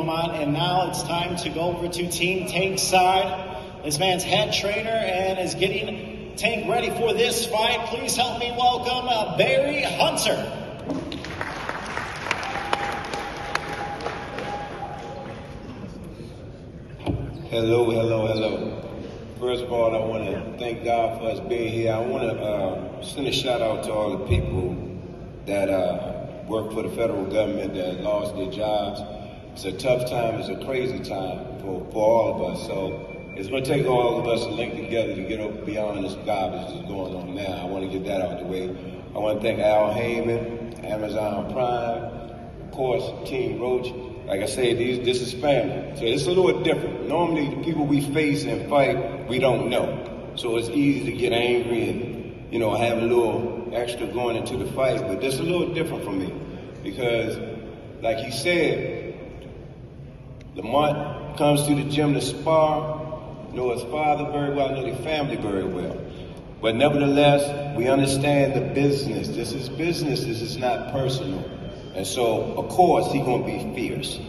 Lamont. And now it's time to go over to Team Tank's side. This man's head trainer and is getting Tank ready for this fight. Please help me welcome Barry Hunter. Hello, hello, hello. First of all, I want to thank God for us being here. I want to send a shout out to all the people that work for the federal government that lost their jobs. It's a tough time, it's a crazy time for all of us. So it's going to take all of us to link together to get beyond this garbage that's going on now. I want to get that out of the way. I want to thank Al Heyman, Amazon Prime, of course, Team Roach. Like I said, this is family. So it's a little different. Normally, the people we face and fight, we don't know. So it's easy to get angry and, you know, have a little extra going into the fight. But this is a little different for me because, like he said, Lamont comes to the gym to spar, know his father very well, know their family very well. But nevertheless, we understand the business. This is business, this is not personal. And so, of course, he's going to be fierce.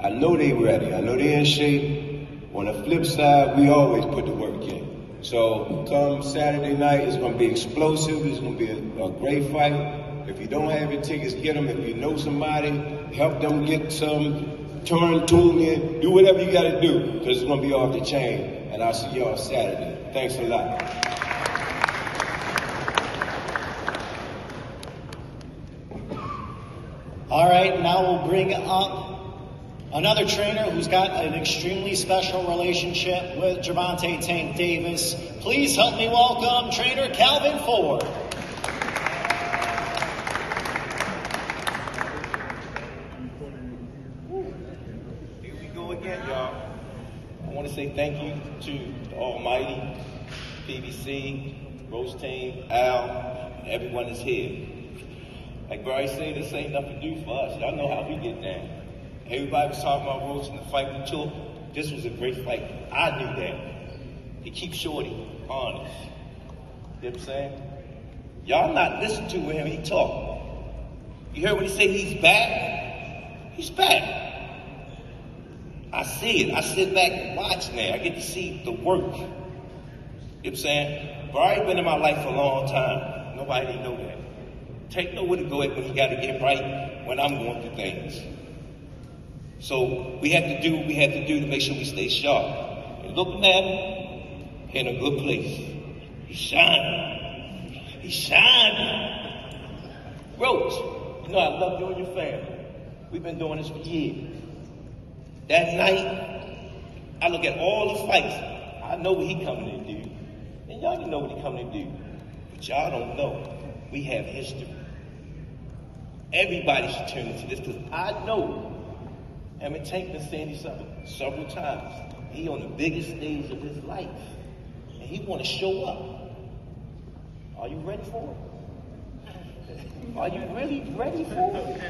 I know they're ready. I know they're in shape. On the flip side, we always put the work in. So come Saturday night, it's going to be explosive. It's going to be a great fight. If you don't have your tickets, get them. If you know somebody, help them get some, tune in, do whatever you got to do, because it's going to be off the chain. And I'll see y'all Saturday. Thanks a lot. All right, now we'll bring up another trainer who's got an extremely special relationship with Gervonta Tank Davis. Please help me welcome trainer Calvin Ford. Here we go again, y'all. I want to say thank you to the almighty PBC, Roach Team, Al, and everyone that's here. Like Barry said, this ain't nothing to do for us. Y'all know how we get down. Everybody was talking about Roach in the fight with Took. This was a great fight. I knew that. He keeps Shorty honest. You know what I'm saying? Y'all not listening to him, he talk. You heard what he said, he's back? He's back. I see it. I sit back and watch now. I get to see the work. You know what I'm saying? Barry been in my life for a long time. Nobody didn't know that. Tank know where to go at when he got to get right when I'm going through things. So we had to do what we had to do to make sure we stay sharp. And looking at him, in a good place. He's shining. He's shining. Roach, you know I love you and your family. We've been doing this for years. That night, I look at all the fights. I know what he coming to do. And y'all can know what he coming to do. But y'all don't know. We have history. Everybody should tune into this because I know, and Tank been saying this several times, he on the biggest stage of his life, and he want to show up. Are you ready for it? Are you really ready for it?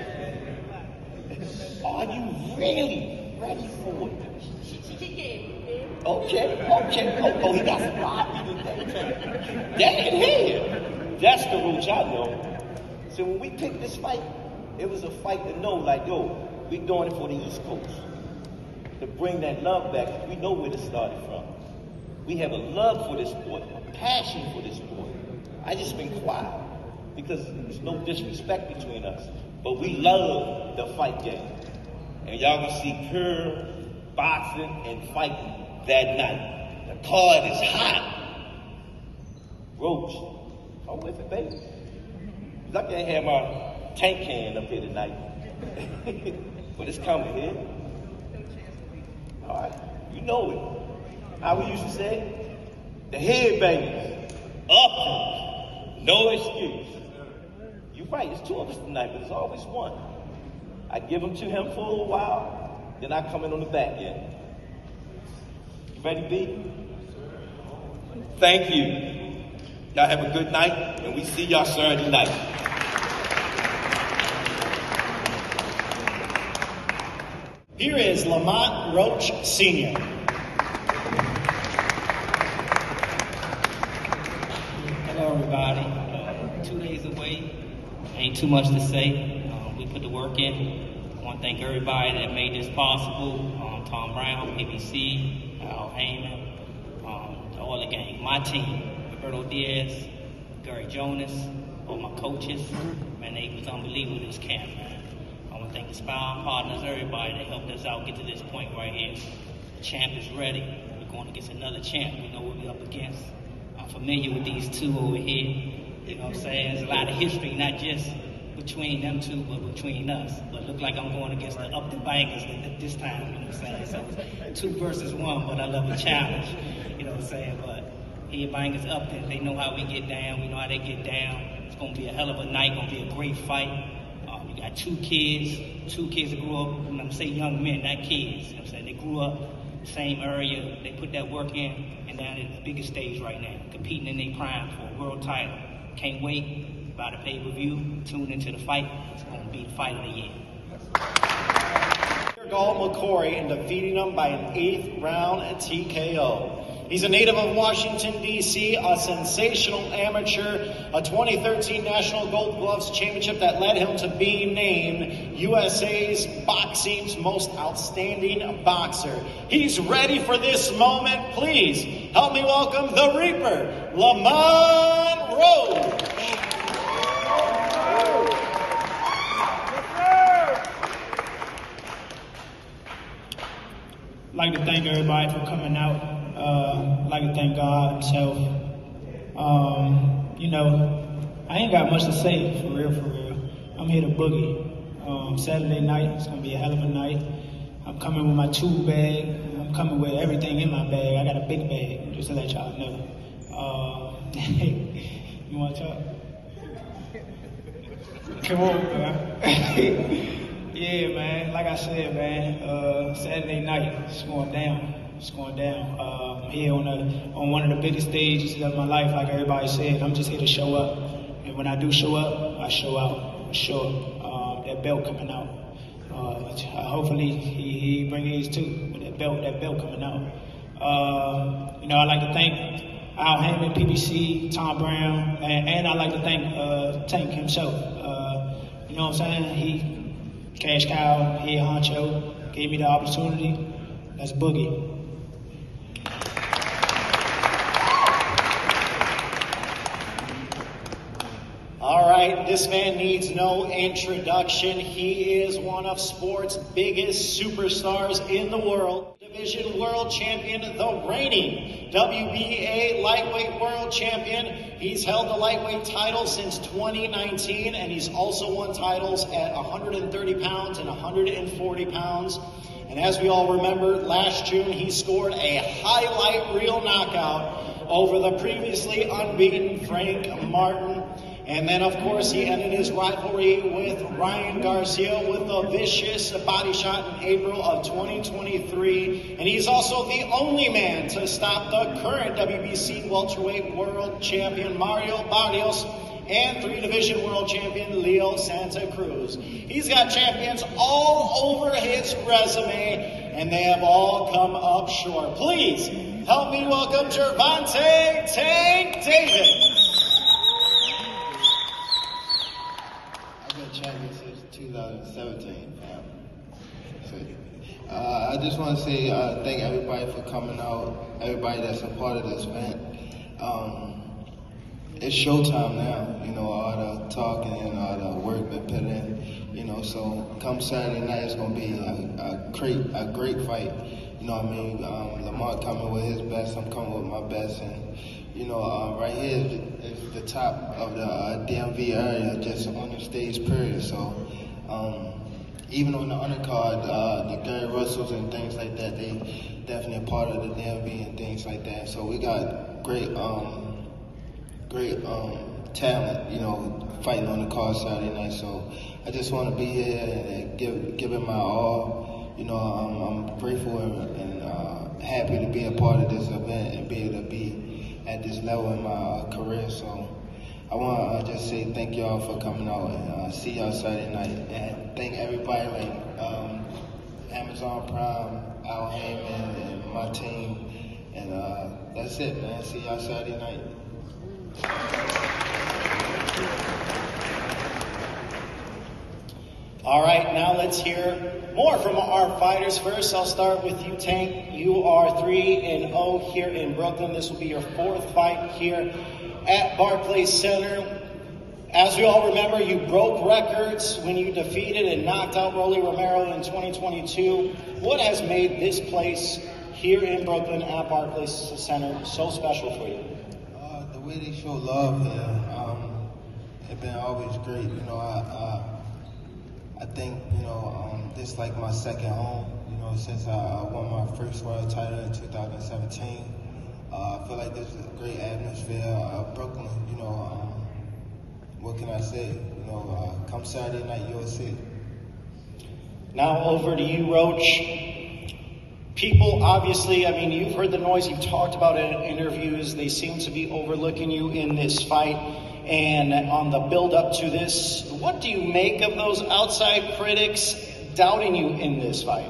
Are you really ready for it? Okay. Oh, he got some body today. Dang it. That's the Roach I know. So when we picked this fight, it was a fight to know, like, yo, we doing it for the East Coast. To bring that love back, we know where this started from. We have a love for this sport, a passion for this sport. I just been quiet because there's no disrespect between us. But we love the fight game. And y'all gonna see pure boxing and fighting that night. The card is hot. Roach. I'm with it, baby. I can't have my tank can up here tonight. But it's coming here. All right. You know it. How we used to say, the headbangers. Up. No excuse. You're right. It's two of us tonight, but there's always one. I give them to him for a little while, then I come in on the back end. You ready, B? Thank you. Y'all have a good night, and we see y'all Saturday night. Here is Lamont Roach Sr. Hello, everybody. 2 days away. Ain't too much to say. We put the work in. I want to thank everybody that made this possible. Tom Brown, ABC, Al Heyman, all the gang, my team, Roberto Diaz, Gary Jonas, all my coaches. Man, it was unbelievable this camp, man. I want to thank the sparring partners, everybody that helped us out get to this point right here. The champ is ready. We're going against another champ. We know what we're up against. I'm familiar with these two over here. You know what I'm saying? There's a lot of history, not just between them two, but between us. But it look like I'm going against the Upton Bangers this time, you know what I'm saying? So it's 2 versus 1, but I love the challenge, you know what I'm saying? But here, Bangers Upton, they know how we get down, we know how they get down. It's going to be a hell of a night, going to be a great fight. You got 2 kids that grew up, I'm going to say young men, not kids, you know what I'm saying? They grew up in the same area, they put that work in, and down at the biggest stage right now, competing in their prime for a world title. Can't wait. By the pay-per-view, tune into the fight. It's going to be the fight of the year. Gall McCory and defeating him by an 8th round TKO. He's a native of Washington, D.C., a sensational amateur, a 2013 National Gold Gloves Championship that led him to being named USA's boxing's most outstanding boxer. He's ready for this moment. Please help me welcome the Reaper, Lamont Roach. I'd like to thank everybody for coming out. I'd like to thank God himself. You know, I ain't got much to say, for real. I'm here to boogie. Saturday night, it's gonna be a hell of a night. I'm coming with my tool bag. I'm coming with everything in my bag. I got a big bag, just to let y'all know. You wanna talk? Come on, man. Yeah, man. Like I said, man, Saturday night, it's going down. Here on one of the biggest stages of my life, like everybody said. I'm just here to show up. And when I do show up, I show out, for sure. That belt coming out. Hopefully he bring these too, but that belt coming out. You know, I'd like to thank Al Heyman, PBC, Tom Brown, and I'd like to thank Tank himself. You know what I'm saying? Cash Cow, head honcho, gave me the opportunity. Let's boogie. All right, this man needs no introduction. He is one of sport's biggest superstars in the world. Division World Champion, the reigning WBA Lightweight World Champion. He's held the lightweight title since 2019, and he's also won titles at 130 pounds and 140 pounds. And as we all remember, last June he scored a highlight reel knockout over the previously unbeaten Frank Martin. And then, of course, he ended his rivalry with Ryan Garcia with a vicious body shot in April of 2023. And he's also the only man to stop the current WBC welterweight world champion Mario Barrios and 3-division world champion Leo Santa Cruz. He's got champions all over his resume, and they have all come up short. Please help me welcome Gervonta Tank Davis. Champion since 2017. I just want to say thank everybody for coming out, everybody that's a part of this event. It's showtime now, you know, all the talking and all the work been put in, you know, so come Saturday night it's going to be a great fight, you know what I mean? Lamont coming with his best, I'm coming with my best, and you know, right here is the top of the DMV area, just on the stage period. So, even on the undercard, the Gary Russells and things like that, they definitely a part of the DMV and things like that. So we got great talent, you know, fighting on the card Saturday night. So I just want to be here and give it my all. You know, I'm grateful and happy to be a part of this event and be able to be at this level in my career. So I want to just say thank y'all for coming out and see y'all Saturday night. And thank everybody like Amazon Prime, Al Heyman, and my team. And that's it, man. See y'all Saturday night. All right, now let's hear more from our fighters. First, I'll start with you, Tank. You are 3-0 here in Brooklyn. This will be your 4th fight here at Barclays Center. As we all remember, you broke records when you defeated and knocked out Rolly Romero in 2022. What has made this place here in Brooklyn at Barclays Center so special for you? The way they show love here, it's been always great. You know, I think, this is like my second home, since I won my first world title in 2017. I feel like this is a great atmosphere. Brooklyn, what can I say? Come Saturday night, you'll see. Now over to you, Roach. People, obviously, you've heard the noise, you've talked about it in interviews. They seem to be overlooking you in this fight. And on the build-up to this, what do you make of those outside critics doubting you in this fight?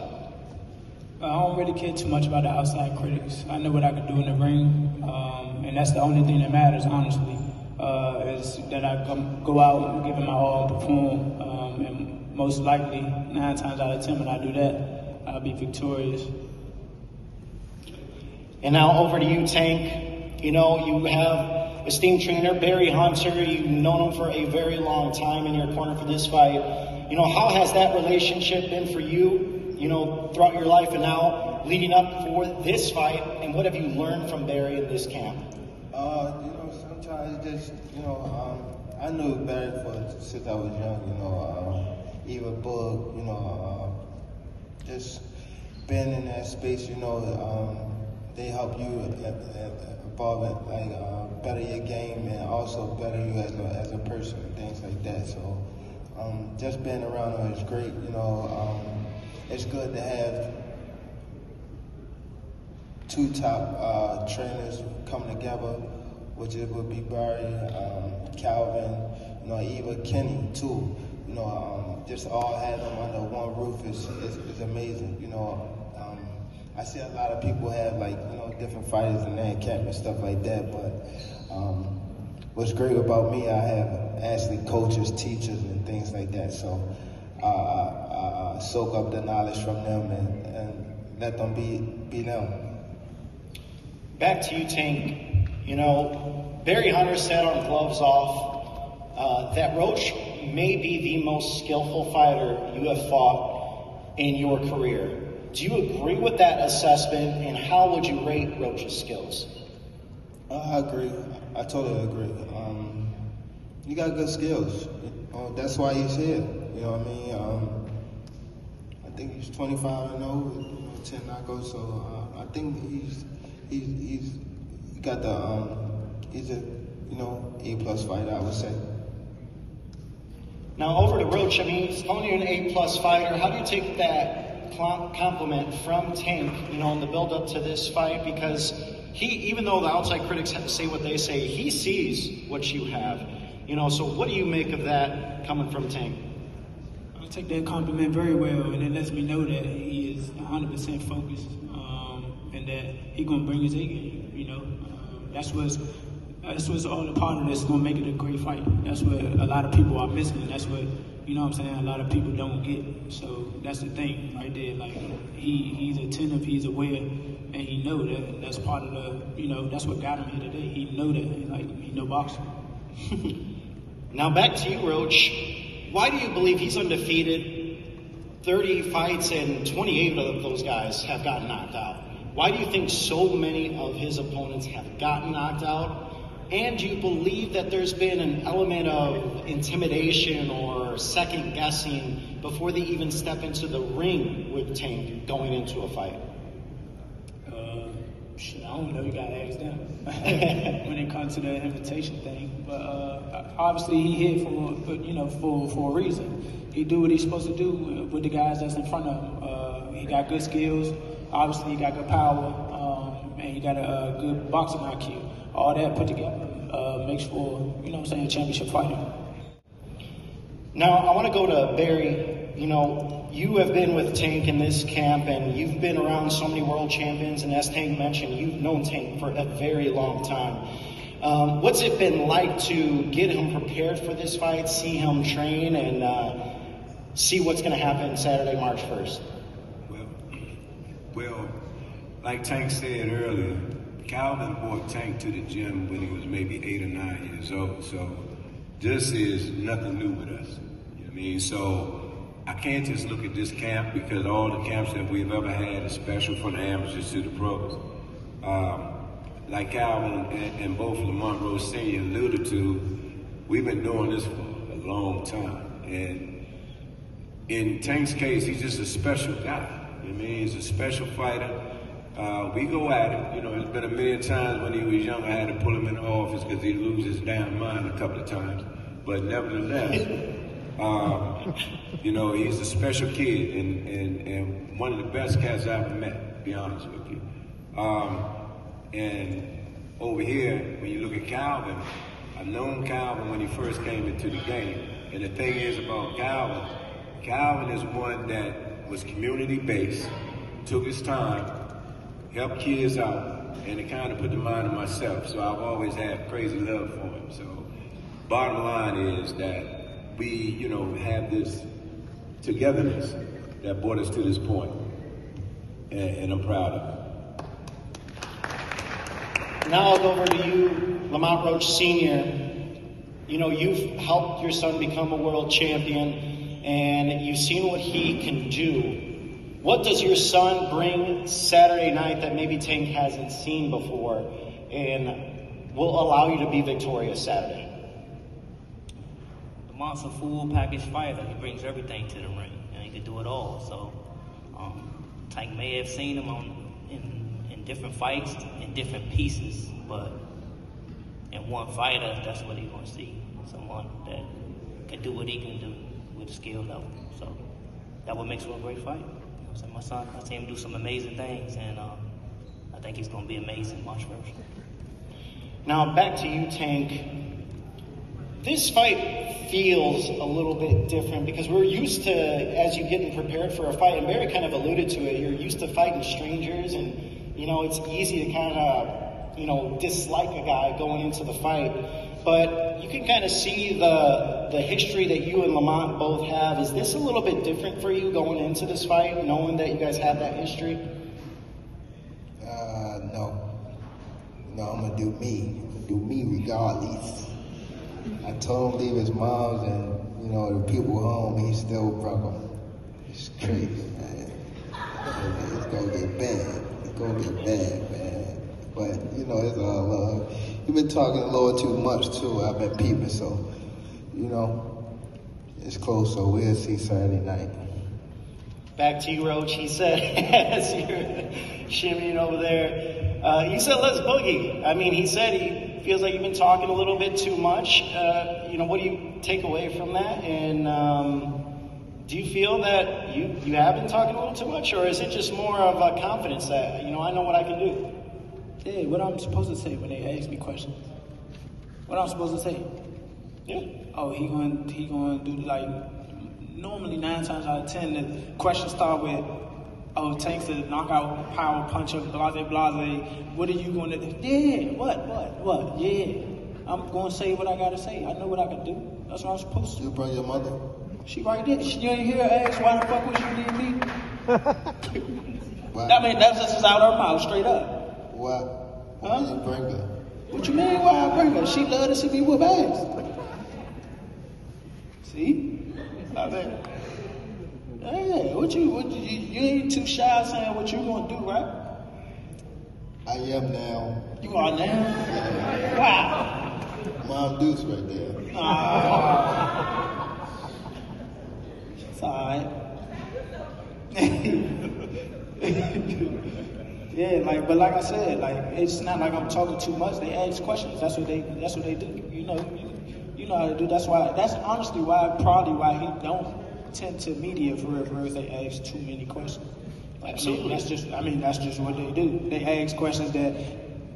I don't really care too much about the outside critics. I know what I can do in the ring, and that's the only thing that matters, honestly, is that I go out and give it my all and perform, and most likely, 9 times out of 10 when I do that, I'll be victorious. And now over to you, Tank. You have esteemed trainer Barry Hunter. You've known him for a very long time in your corner for this fight. How has that relationship been for you, throughout your life and now leading up for this fight? And what have you learned from Barry in this camp? Sometimes just, I knew Barry since I was young, Eva Book, just being in that space, they help you evolve it, better your game and also better you as a person and things like that. So just being around them is great. It's good to have 2 top trainers come together, which it would be Barry, Calvin, Eva, Kenny too. Just all have them under one roof is amazing. I see a lot of people have different fighters in their camp and stuff like that, but what's great about me, I have actually coaches, teachers, and things like that. So I soak up the knowledge from them and let them be them. Back to you, Tank. Barry Hunter said on Gloves Off that Roach may be the most skillful fighter you have fought in your career. Do you agree with that assessment, and how would you rate Roach's skills? I agree. I totally agree. He got good skills. That's why he's here. I think he's 25-0, 10 knockouts. So I think he's got the he's a A+ fighter, I would say. Now over to Roach. He's calling you an A+ fighter. How do you take that compliment from Tank, in the build-up to this fight? Because even though the outside critics have to say what they say, he sees what you have. So what do you make of that coming from Tank? I take that compliment very well, and it lets me know that he is 100% focused, and that he's gonna bring his A game. That's what's all a part of this is gonna make it a great fight. That's what a lot of people are missing, and that's what a lot of people don't get. So that's the thing right there. He's attentive, he's aware, and he know that that's part of the, that's what got him here today. He know that, he know boxing. Now back to you, Roach. Why do you believe he's undefeated? 30 fights and 28 of those guys have gotten knocked out. Why do you think so many of his opponents have gotten knocked out? And do you believe that there's been an element of intimidation or second guessing before they even step into the ring with Tank going into a fight? I don't know. You gotta ask them when it comes to the invitation thing. But obviously he here for a reason. He do what he's supposed to do with the guys that's in front of him. He got good skills. Obviously he got good power, and he got a good boxing IQ. All that put together makes for a championship fighter. Now I want to go to Barry. You have been with Tank in this camp, and you've been around so many world champions, and as Tank mentioned, you've known Tank for a very long time. What's it been like to get him prepared for this fight, see him train, and see what's going to happen Saturday, March 1st? Well, like Tank said earlier, Calvin brought Tank to the gym when he was maybe 8 or 9 years old. So this is nothing new with us. You know what I mean? So I can't just look at this camp because all the camps that we've ever had is special from the amateurs to the pros. Like Calvin and both Lamont Roach Sr. alluded to, we've been doing this for a long time. And in Tank's case, he's just a special guy. You know what I mean? He's a special fighter. We go at it. You know, there's been a million times when he was young, I had to pull him in the office because he'd lose his damn mind a couple of times. But nevertheless, you know, he's a special kid and one of the best cats I've ever met, to be honest with you. And over here, when you look at Calvin, I've known Calvin when he first came into the game. And the thing is about Calvin is one that was community-based, took his time, helped kids out, and it kind of put the mind of myself. So I've always had crazy love for him. So bottom line is that we, you know, have this togetherness that brought us to this point. And I'm proud of it. Now I'll go over to you, Lamont Roach Sr. You know, you've helped your son become a world champion, and you've seen what he can do. What does your son bring Saturday night that maybe Tank hasn't seen before and will allow you to be victorious Saturday? Lamont's a full package fighter. He brings everything to the ring, and he can do it all. So Tank may have seen him in different fights, in different pieces, but in one fighter, that's what he's going to see. Someone that can do what he can do with the skill level. So that what makes for a great fight. You know, so my son, I see him do some amazing things, and I think he's going to be amazing March 1st. Now back to you, Tank. This fight feels a little bit different because we're used to, as you getting prepared for a fight, and Barry kind of alluded to it, you're used to fighting strangers, and you know, it's easy to kind of, you know, dislike a guy going into the fight. But you can kind of see the history that you and Lamont both have. Is this a little bit different for you going into this fight, knowing that you guys have that history? No. No, I'm going to do me. I'm going to do me regardless. I told him to leave his mom's and, you know, the people home, he still broke them. It's crazy, man. It's going to get bad. It's going to get bad, man. But, you know, it's all love. You've been talking a little too much, too. I've been peeping, so, you know, it's close, so we'll see Saturday night. Back to you, Roach. He said, as you're shimmying over there, you said, let's boogie. I mean, he said he feels like you've been talking a little bit too much. You know, what do you take away from that? And do you feel that you have been talking a little too much, or is it just more of a confidence that, you know, I know what I can do? Yeah, what I'm supposed to say when they ask me questions. What I'm supposed to say? Yeah. Oh, he going to do, like, normally 9 times out of 10, the questions start with, oh, Tank's a knockout power puncher, blase, blase. What are you going to do? Yeah, what? Yeah. I'm going to say what I got to say. I know what I can do. That's what I'm supposed to. You bring your mother? She right there. You ain't hear her ask, why the fuck would you need me? What? I mean, that's just out her mouth, straight up. What? Why Huh? did you bring her? What you mean, why I bring her? She love to see me whoop ass. See? I mean, hey, what you ain't too shy saying what you gonna do, right? I am now. You are now? Wow. Mom Deuce right there. It's alright. Yeah, but like I said, it's not like I'm talking too much. They ask questions. That's what they do. You know how to do. That's honestly probably why he don't tend to media for real. They ask too many questions. Absolutely. That's just what they do. They ask questions that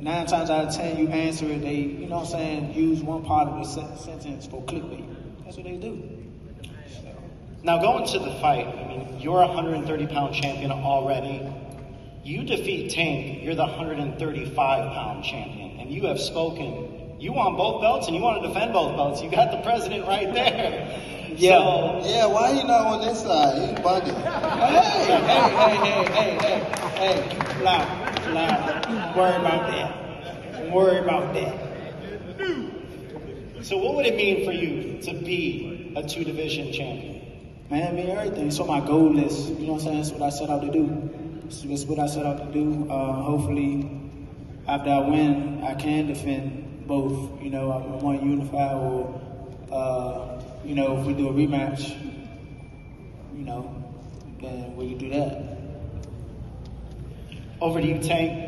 9 times out of 10 you answer it. They, you know what I'm saying, use one part of the sentence for clickbait. That's what they do. So. Now going to the fight, I mean, you're a 130-pound champion already. You defeat Tank, you're the 135-pound champion, and you have spoken. You want both belts, and you want to defend both belts. You got the president right there. Yeah. Yeah, why he not on this side? He bugging. Hey. Lie. Don't worry about that. Don't worry about that. So what would it mean for you to be a 2-division champion? Man, I mean, everything. So my goal is, you know what I'm saying? That's what I set out to do. It's what I set out to do. Hopefully, after I win, I can defend both. You know, I want to unify or, you know, if we do a rematch, you know, then we can do that. Over to you, Tank.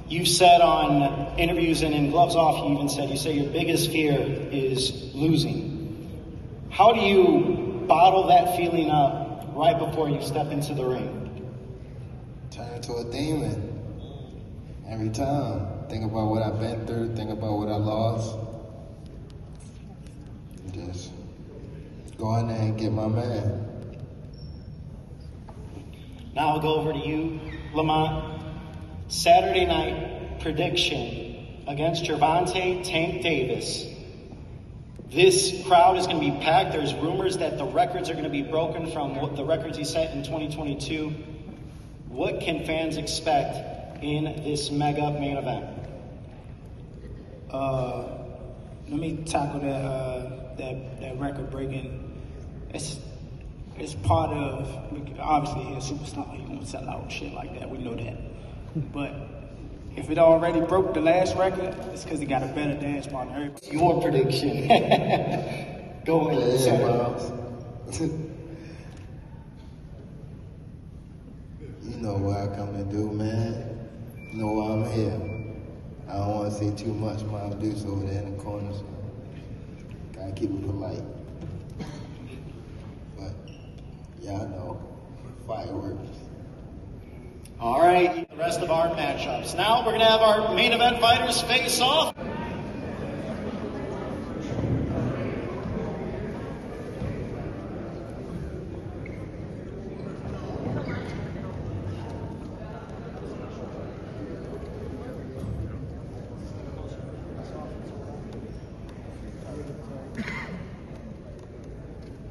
You said on interviews and in Gloves Off, you even said, you say your biggest fear is losing. How do you bottle that feeling up right before you step into the ring? Turn into a demon. Every time. Think about what I've been through, think about what I lost. Just go in there and get my man. Now I'll go over to you, Lamont. Saturday night prediction against Gervonta Tank Davis. This crowd is going to be packed. There's rumors that the records are going to be broken from what the records he set in 2022. What can fans expect in this mega main event? Let me tackle that record breaking. It's part of, obviously he's a superstar, he's gonna sell out shit like that, we know that. But if it already broke the last record, it's because he got a better dance partner. Your prediction. Go ahead. You know what I come to do, man. You know why I'm here. I don't want to say too much. My dudes over there in the corners. Gotta keep it polite. But yeah, I know. Fireworks. All right, the rest of our matchups. Now we're going to have our main event fighters face off.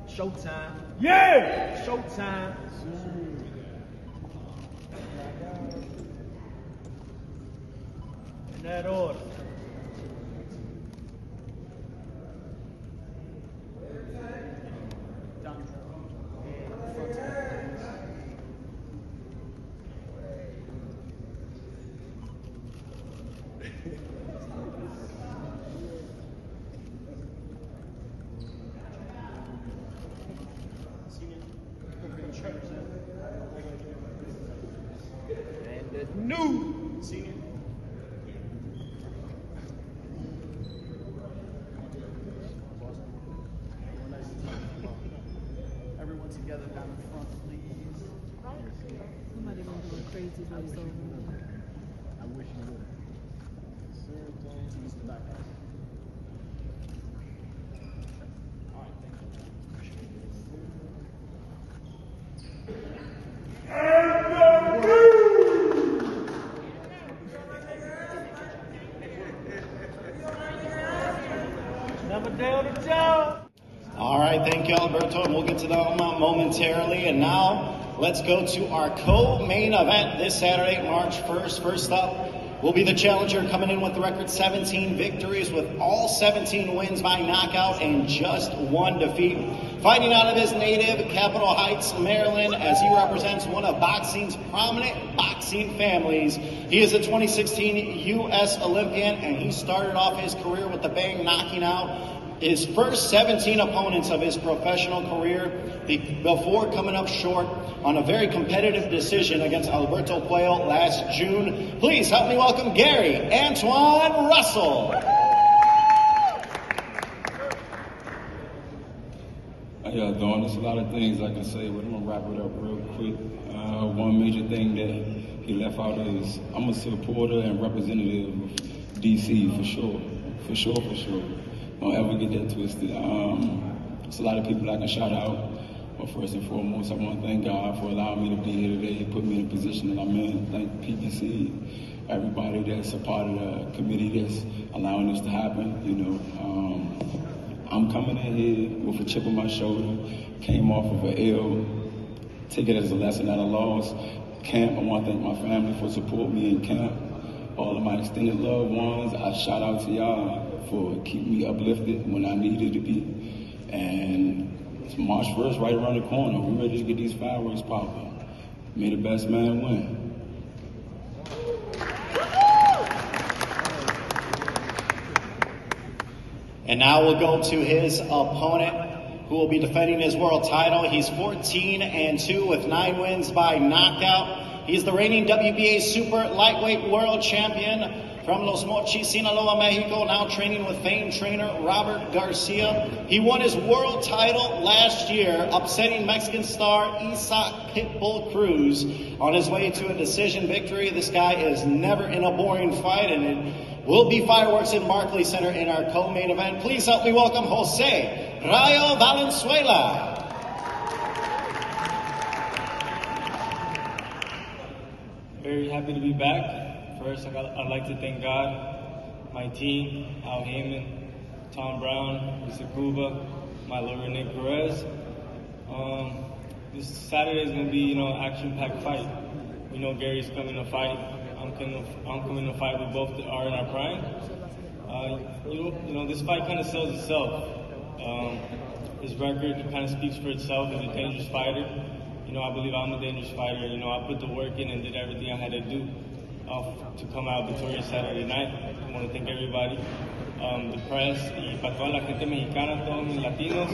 Showtime. Yeah! Showtime. In that order. And the new senior. Everyone together down the front, please. Somebody gonna go crazy voice over. I wish you would. Use the back. All right, thank you. Never down the job. All right, thank you, Alberto, and we'll get to that momentarily. And now, let's go to our co-main event this Saturday, March 1st. First up will be the challenger coming in with the record 17 victories, with all 17 wins by knockout and just one defeat. Fighting out of his native Capitol Heights, Maryland, as he represents one of boxing's prominent boxing families. He is a 2016 U.S. Olympian, and he started off his career with a bang, knocking out his first 17 opponents of his professional career before coming up short on a very competitive decision against Alberto Puello last June. Please help me welcome Gary Antoine Russell. How y'all doing? There's a lot of things I can say, but I'm gonna wrap it up real quick. One major thing that he left out is I'm a supporter and representative of DC for sure. For sure. Don't ever get that twisted. There's a lot of people I can shout out, but first and foremost, I want to thank God for allowing me to be here today, put me in the position that I'm in. Thank PBC, everybody that's a part of the committee that's allowing this to happen. You know, I'm coming in here with a chip on my shoulder, came off of an L, take it as a lesson, not a loss. Camp, I want to thank my family for supporting me in camp. All of my extended loved ones, I shout out to y'all for keeping me uplifted when I needed to be. And it's March 1st right around the corner. We're ready to get these fireworks popping. May the best man win. And now we'll go to his opponent, who will be defending his world title. He's 14-2 with 9 wins by knockout. He's the reigning WBA Super Lightweight World Champion from Los Mochis, Sinaloa, Mexico, now training with famed trainer Robert Garcia. He won his world title last year, upsetting Mexican star Isaac Pitbull Cruz on his way to a decision victory. This guy is never in a boring fight, and it will be fireworks in Barclays Center in our co-main event. Please help me welcome Jose Rayo Valenzuela. Very happy to be back. First, I'd like to thank God, my team, Al Heyman, Tom Brown, Mr. Cuba, my lawyer Nick Perez. This Saturday is going to be, action-packed fight. We know Gary's coming to fight. I'm coming to fight. We both are in our prime. This fight kind of sells itself. His record kind of speaks for itself. He's a dangerous fighter. I believe I'm a dangerous fighter. I put the work in and did everything I had to do to come out victorious Saturday night. I want to thank everybody, the press, y para toda la gente mexicana, todos mis latinos.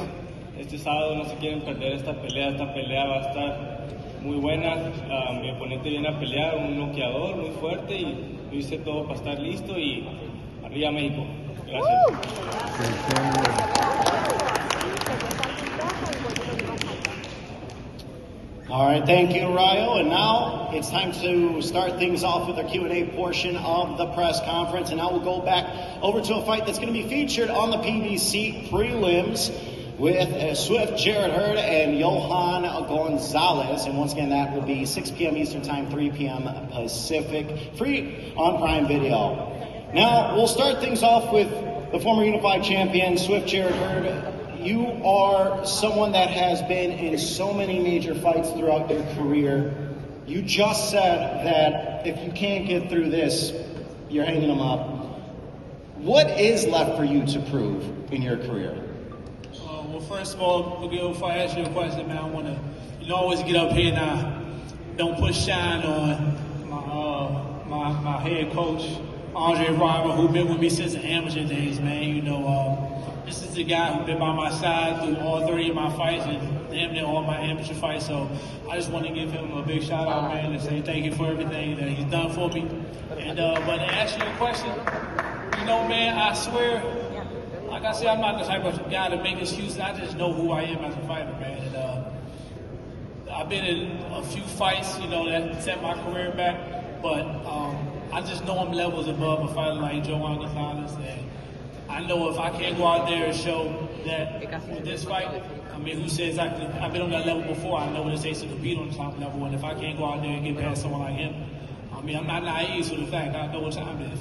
Este sábado no se quieren perder esta pelea va a estar muy buena. Mi oponente viene a pelear, un noqueador muy fuerte, y yo hice todo para estar listo, y arriba México. Gracias. All right, thank you, Rayo. And now it's time to start things off with the Q&A portion of the press conference. And now we'll go back over to a fight that's going to be featured on the PBC prelims with Swift, Jared Hurd, and Johan Gonzalez. And once again, that will be 6 p.m. Eastern Time, 3 p.m. Pacific, free on Prime Video. Now, we'll start things off with the former unified champion, Swift, Jared Hurd. You are someone that has been in so many major fights throughout your career. You just said that if you can't get through this, you're hanging them up. What is left for you to prove in your career? Well, first of all, before I ask you a question, man, I want to always get up here and I don't put shine on my head coach, Andre Robert, who's been with me since the amateur days, man. This is the guy who's been by my side through all 30 of my fights and damn near all my amateur fights. So I just want to give him a big shout out, man, and say thank you for everything that he's done for me. And but to answer your question, man, I swear, like I said, I'm not the type of guy to make excuses. I just know who I am as a fighter, man. And I've been in a few fights, that set my career back, but I just know I'm levels above a fighter like Johan Gonzalez. And I know if I can't go out there and show that with this fight, who says I've been on that level before, I know what it takes to compete on the top level. And if I can't go out there and get past someone like him, I'm not naive to the fact I know what time it is.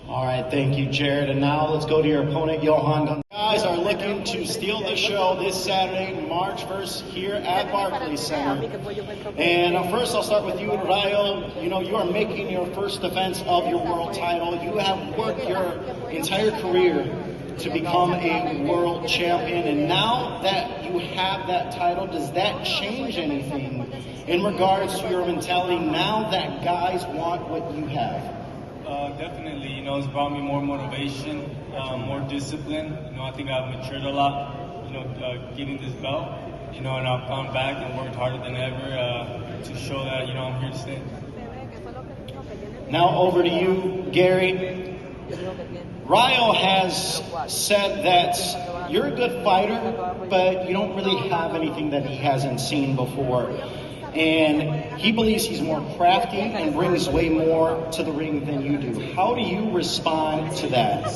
All right, thank you, Jared. And now let's go to your opponent, Johan Gonzalez. Guys are looking to steal the show this Saturday, March 1st, here at Barclays Center. And first, I'll start with you, Rayo. You are making your first defense of your world title. You have worked your entire career to become a world champion. And now that you have that title, does that change anything in regards to your mentality now that guys want what you have? Definitely, it's brought me more motivation, more discipline. I think I've matured a lot, getting this belt, and I've gone back and worked harder than ever to show that, I'm here to stay. Now over to you, Gary. Rayo has said that you're a good fighter, but you don't really have anything that he hasn't seen before. And he believes he's more crafty and brings way more to the ring than you do. How do you respond to that?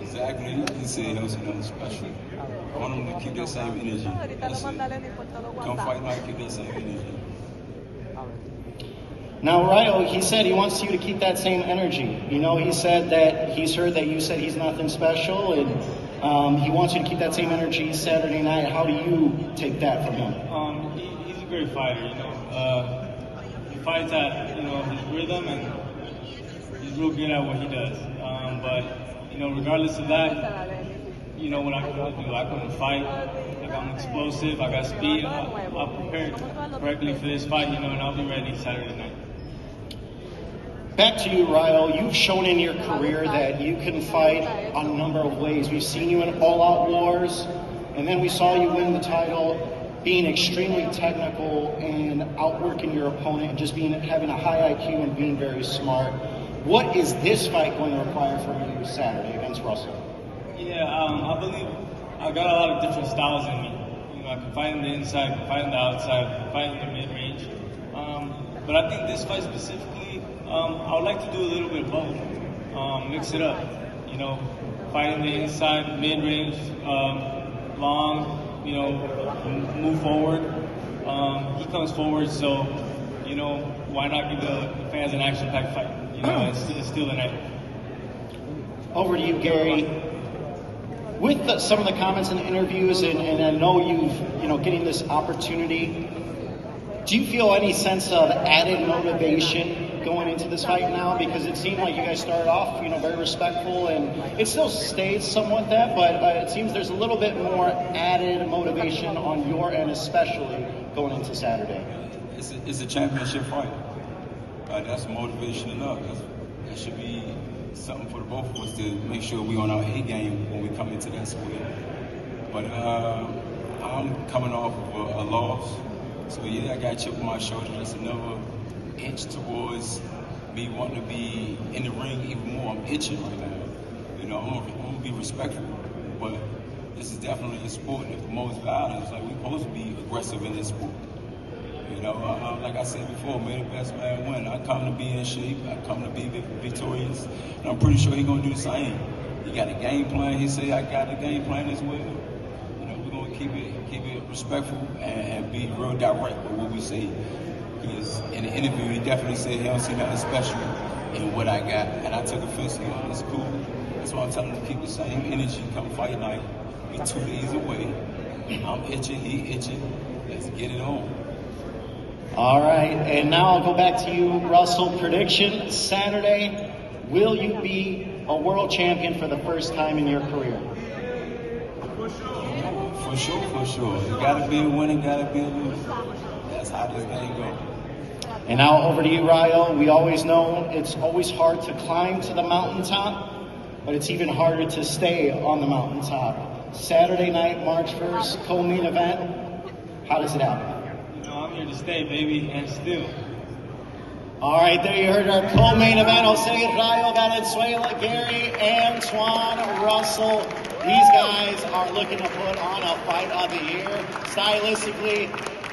Exactly. He said he was something special. I want him to keep that same energy. That's it. Come fight like keep that same energy. Now, Rayo, he said he wants you to keep that same energy. He said that he's heard that you said he's nothing special, and He wants you to keep that same energy Saturday night. How do you take that from him? He's a great fighter, you know. He fights at, you know, his rhythm, and he's real good at what he does. But, you know, regardless of that, you know what I can do. I can fight. Like, I'm explosive. I got speed. I'll prepare correctly for this fight, you know, and I'll be ready Saturday night. Back to you, Ryo. You've shown in your career that you can fight a number of ways. We've seen you in all-out wars, and then we saw you win the title being extremely technical and outworking your opponent and just having a high IQ and being very smart. What is this fight going to require from you Saturday against Russell? Yeah, I believe I got a lot of different styles in me. You know, I can fight in the inside, I can fight in the outside, I can fight in the mid-range. But I think this fight specifically, I would like to do a little bit of both. Mix it up. You know, fight in the inside, mid-range, long, you know, move forward. He comes forward, so, you know, why not give the fans an action-packed fight? You know, it's still the night. Over to you, Gary. With some of the comments in the interviews, and I know you've, getting this opportunity, do you feel any sense of added motivation going into this fight now? Because it seemed like you guys started off, very respectful, and it still stays somewhat that, but it seems there's a little bit more added motivation on your end, especially going into Saturday. It's a championship fight. That's motivation enough. That should be something for the both of us to make sure we on our A game when we come into that square. But I'm coming off of a loss, so yeah, I got a chip on my shoulder. That's another inch towards me wanting to be in the ring even more. I'm itching right now. I'm gonna be respectful, but this is definitely a sport that promotes violence. Like, we're supposed to be aggressive in this sport. Like I said before, may the best man win. I come to be in shape. I come to be victorious. And I'm pretty sure he's going to do the same. He got a game plan. He said, I got a game plan as well. We're going to keep it respectful and be real direct with what we say. Because in the interview, he definitely said he don't see nothing special in what I got. And I took offense to it. It's cool. That's why I'm telling him to keep the same energy. Come fight night. We 2 days away. I'm itching. He itching. Let's get it on. All right, and now I'll go back to you, Russell. Prediction, Saturday, will you be a world champion for the first time in your career? For sure. You gotta be a winner, gotta be a loser. That's how this game goes. And now over to you, Ryo. We always know it's always hard to climb to the mountaintop, but it's even harder to stay on the mountaintop. Saturday night, March 1st, co-main event. How does it happen? I'm here to stay, baby, and still. All right, there you heard our co-main event. Jose Rayo Valenzuela, Gary, Antoine Russell. These guys are looking to put on a fight of the year. Stylistically,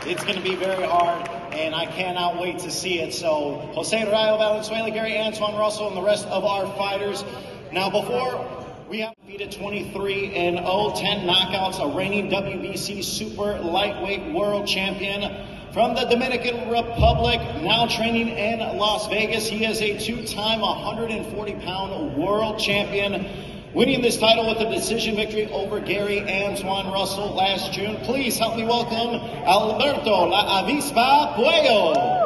it's going to be very hard, and I cannot wait to see it. So, Jose Rayo Valenzuela, Gary, Antoine Russell, and the rest of our fighters. Now, before we have defeated 23-0, 10 knockouts, a reigning WBC super lightweight world champion from the Dominican Republic, now training in Las Vegas. He is a 2-time 140-pound world champion, winning this title with a decision victory over Gary Antoine Russell last June. Please help me welcome Alberto La Avispa Puello.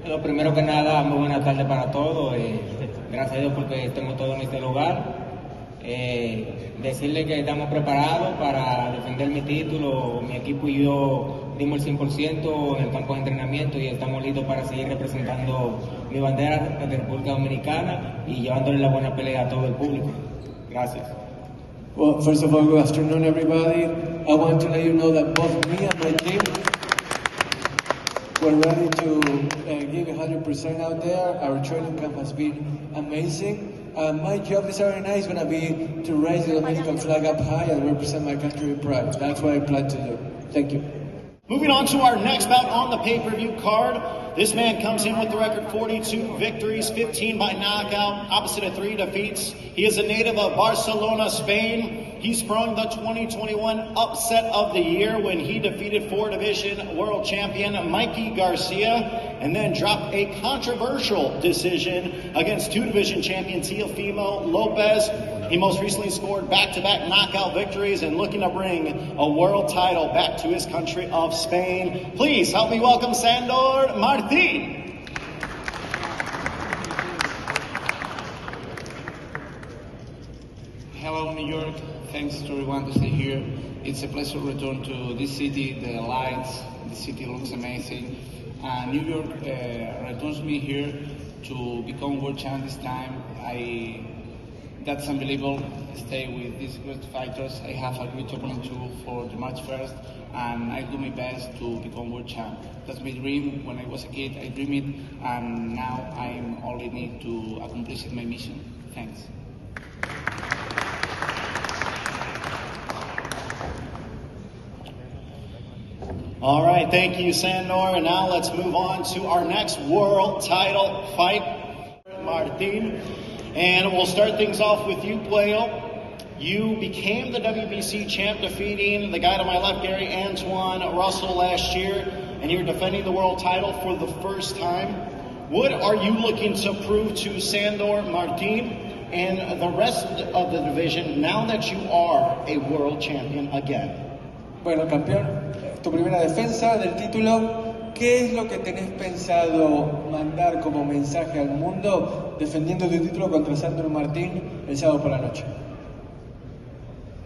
Lo primero que nada, muy buenas tardes para todos. Gracias a Dios porque estamos todos en este lugar. Decirle que estamos preparados para defender mi título. Mi equipo y yo dimos el 100% en el campo de entrenamiento y estamos listos para seguir representando mi bandera de República Dominicana y llevándole la buena pelea a todo el público. Gracias. Well, first of all, good afternoon, everybody. I want to let you know that both me and my team, we're ready to give 100% out there. Our training camp has been amazing. My job this Saturday night is going to be to raise the Dominican flag up high and represent my country with pride. That's what I plan to do. Thank you. Moving on to our next bout on the pay-per-view card, This man comes in with the record 42 victories, 15 by knockout, opposite of 3 defeats. He is a native of Barcelona, Spain. He sprung the 2021 upset of the year when he defeated 4-division world champion Mikey Garcia, and then dropped a controversial decision against 2-division champion Teofimo Lopez. He most recently scored back-to-back knockout victories and looking to bring a world title back to his country of Spain. Please help me welcome Sandor Martin. Hello, New York. Thanks to everyone to stay here. It's a pleasure to return to this city. The lights, the city looks amazing. New York returns me here to become world champ this time. That's unbelievable. Stay with these great fighters. I have a great opponent too for the March 1st, and I do my best to become world champ. That's my dream. When I was a kid, I dreamed it, and now I only need to accomplish my mission. Thanks. All right, thank you, Sandor. And now let's move on to our next world title fight, Martin. And we'll start things off with you, Puello. You became the WBC champ, defeating the guy to my left, Gary Antoine Russell, last year, and you're defending the world title for the first time. What are you looking to prove to Sandor Martin and the rest of the division now that you are a world champion again? Bueno, campeón, tu primera defensa del título. ¿Qué es lo que tenés pensado mandar como mensaje al mundo defendiendo tu título contra Sandor Martin el sábado por la noche?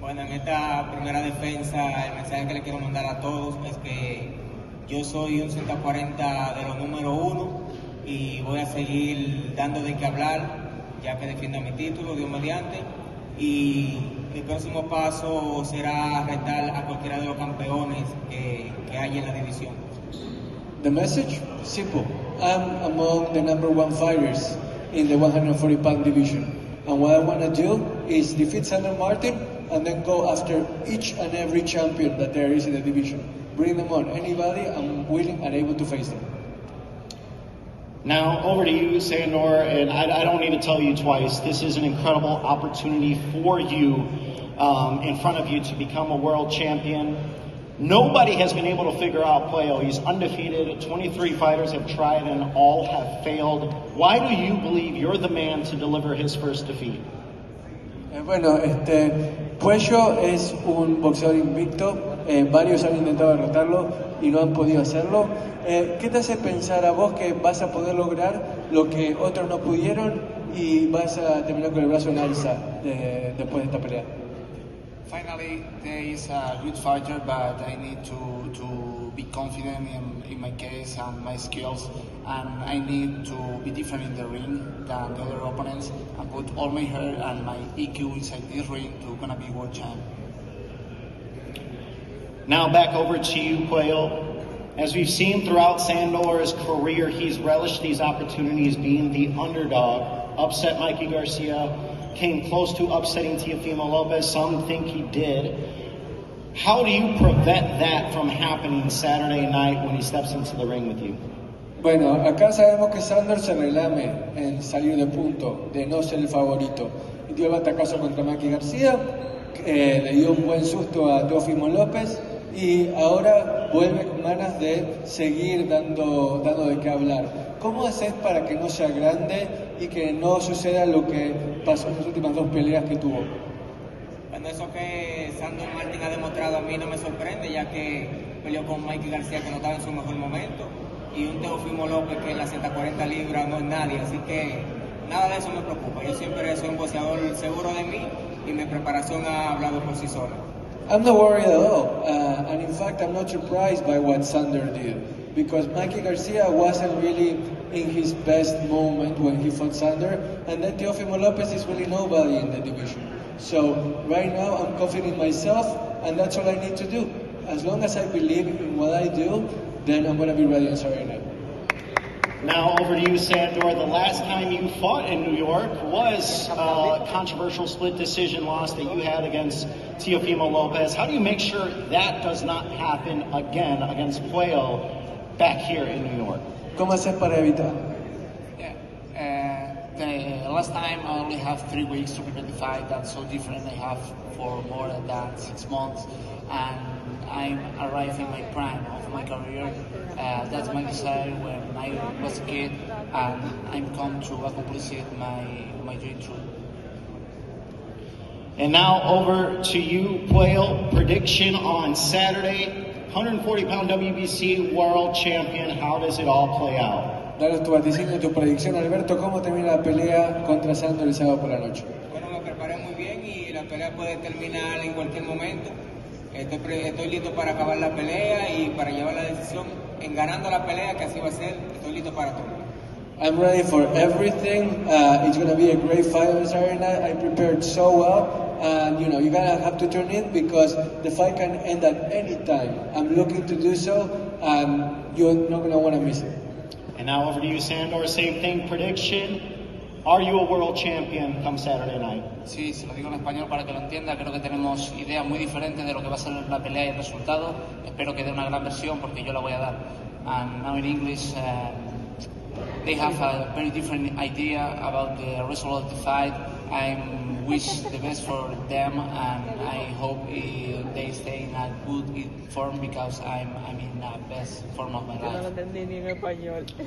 Bueno, en esta primera defensa el mensaje que le quiero mandar a todos es que yo soy un 140 de los número 1 y voy a seguir dando de qué hablar ya que defiendo mi título, Dios mediante, y mi próximo paso será retar a cualquiera de los campeones que hay en la división. The message? Simple. I'm among the number 1 fighters in the 140-pound division. And what I want to do is defeat Sandor Martin and then go after each and every champion that there is in the division. Bring them on. Anybody, I'm willing and able to face them. Now, over to you, Sandor, and I don't need to tell you twice, this is an incredible opportunity for you in front of you to become a world champion. Nobody has been able to figure out Puello. He's undefeated. 23 fighters have tried and all have failed. Why do you believe you're the man to deliver his first defeat? Bueno, Puello es un boxeador invicto. Varios han intentado derrotarlo y no han podido hacerlo. ¿Qué te hace pensar a vos que vas a poder lograr lo que otros no pudieron y vas a terminar con el brazo en alza después de esta pelea? Finally, there is a good fighter, but I need to be confident in my case and my skills, and I need to be different in the ring than the other opponents and put all my heart and my EQ inside this ring to gonna be world champ. Now back over to you, Puello. As we've seen throughout Sandor's career, he's relished these opportunities being the underdog, upset Mikey Garcia, came close to upsetting Teofimo Lopez. Some think he did. How do you prevent that from happening Saturday night when he steps into the ring with you? Bueno, acá sabemos que Sandor se relame en salir de punto, de no ser el favorito. Dio el batacazo contra Mikey García, le dio un buen susto a Teofimo López y ahora vuelve con ganas de seguir dando de qué hablar. ¿Cómo haces para que no sea grande y que no suceda lo que pasó en las últimas 2 peleas que tuvo? Bueno, eso que Sandor Martin ha demostrado a mí no me sorprende, ya que peleó con Mikey García que no estaba en su mejor momento, y un Teofimo López que en las 140 libras no es nadie, así que nada de eso me preocupa. Yo siempre soy un boxeador seguro de mí y mi preparación ha hablado por sí sola. I'm not worried at all, and in fact I'm not surprised by what Sandor did, because Mikey Garcia wasn't really in his best moment when he fought Sandor, and then Teofimo Lopez is really nobody in the division. So right now I'm confident in myself, and that's all I need to do. As long as I believe in what I do, then I'm going to be ready on Saturday night. Now over to you, Sandor. The last time you fought in New York was a controversial split decision loss that you had against Teofimo Lopez. How do you make sure that does not happen again against Puello back here in New York? ¿Cómo haces para evitar? The last time I only have 3 weeks to prepare the fight. That's so different. I have for more than that 6 months, and I'm arriving my prime of my career. That's my desire when I was a kid, and I'm come to accomplish it, my dream true. And now over to you, Puel. Prediction on Saturday, 140-pound WBC world champion. How does it all play out? Danos tu vaticinio y tu predicción, Alberto. ¿Cómo termina la pelea contra Sandor el sábado por la noche? Bueno, me preparé muy bien y la pelea puede terminar en cualquier momento. Estoy listo para acabar la pelea y para llevar la decisión en ganando la pelea, que así va a ser. Estoy listo para todo. I'm ready for everything. It's going to be a great fight on Saturday night. I prepared so well. And, you're going to have to turn in because the fight can end at any time. I'm looking to do so, and you're not going to want to miss it. And now over to you, Sandor. Same thing, prediction. Are you a world champion come Saturday night? Sí, se lo digo en español para que lo entienda. Creo que tenemos ideas muy diferentes de lo que va a ser la pelea y el resultado. Espero que dé una gran versión porque yo la voy a dar. And now in English, they have a very different idea about the result of the fight. I wish the best for them, and I hope they stay in a good form because I'm in the best form of my life.